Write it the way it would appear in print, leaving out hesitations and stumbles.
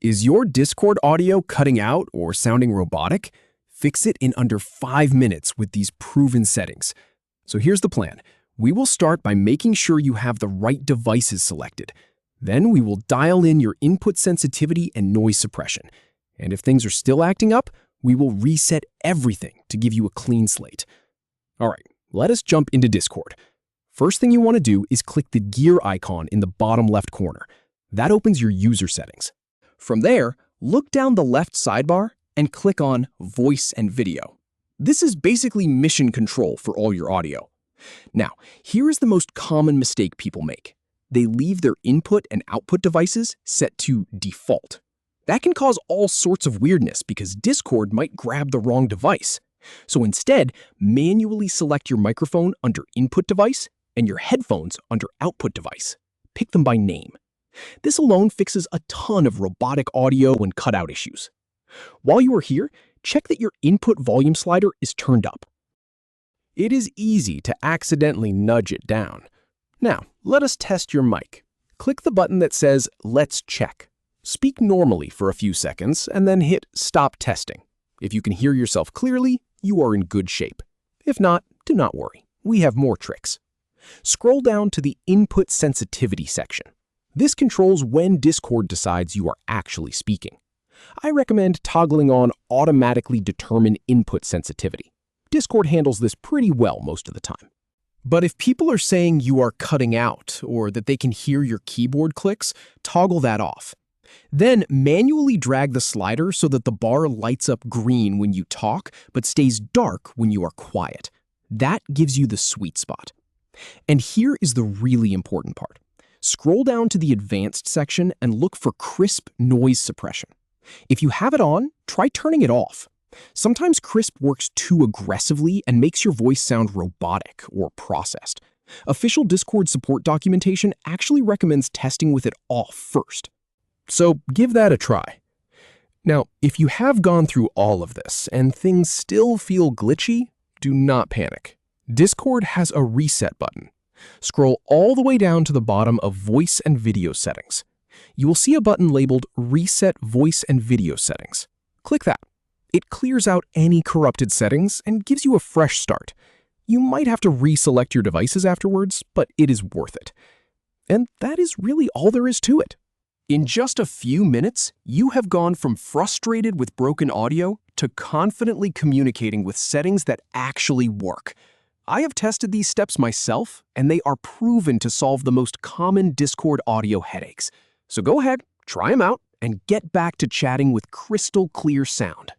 Is your Discord audio cutting out or sounding robotic? Fix it in under 5 minutes with these proven settings. So here's the plan. We will start by making sure you have the right devices selected. Then we will dial in your input sensitivity and noise suppression. And if things are still acting up, we will reset everything to give you a clean slate. All right, let us jump into Discord. First thing you want to do is click the gear icon in the bottom left corner. That opens your user settings. From there, look down the left sidebar and click on Voice and Video. This is basically mission control for all your audio. Now, here is the most common mistake people make. They leave their input and output devices set to default. That can cause all sorts of weirdness because Discord might grab the wrong device. So instead, manually select your microphone under Input Device and your headphones under Output Device. Pick them by name. This alone fixes a ton of robotic audio and cutout issues. While you are here, check that your input volume slider is turned up. It is easy to accidentally nudge it down. Now, let us test your mic. Click the button that says Let's Check. Speak normally for a few seconds and then hit Stop Testing. If you can hear yourself clearly, you are in good shape. If not, do not worry. We have more tricks. Scroll down to the Input Sensitivity section. This controls when Discord decides you are actually speaking. I recommend toggling on Automatically Determine Input Sensitivity. Discord handles this pretty well most of the time. But if people are saying you are cutting out or that they can hear your keyboard clicks, toggle that off. Then manually drag the slider so that the bar lights up green when you talk but stays dark when you are quiet. That gives you the sweet spot. And here is the really important part. Scroll down to the Advanced section and look for Krisp Noise Suppression. If you have it on, try turning it off. Sometimes Krisp works too aggressively and makes your voice sound robotic or processed. Official Discord support documentation actually recommends testing with it off first. So give that a try. Now, if you have gone through all of this and things still feel glitchy, do not panic. Discord has a reset button. Scroll all the way down to the bottom of Voice and Video Settings. You will see a button labeled Reset Voice and Video Settings. Click that. It clears out any corrupted settings and gives you a fresh start. You might have to reselect your devices afterwards, but it is worth it. And that is really all there is to it. In just a few minutes, you have gone from frustrated with broken audio to confidently communicating with settings that actually work. I have tested these steps myself, and they are proven to solve the most common Discord audio headaches. So go ahead, try them out, and get back to chatting with crystal clear sound.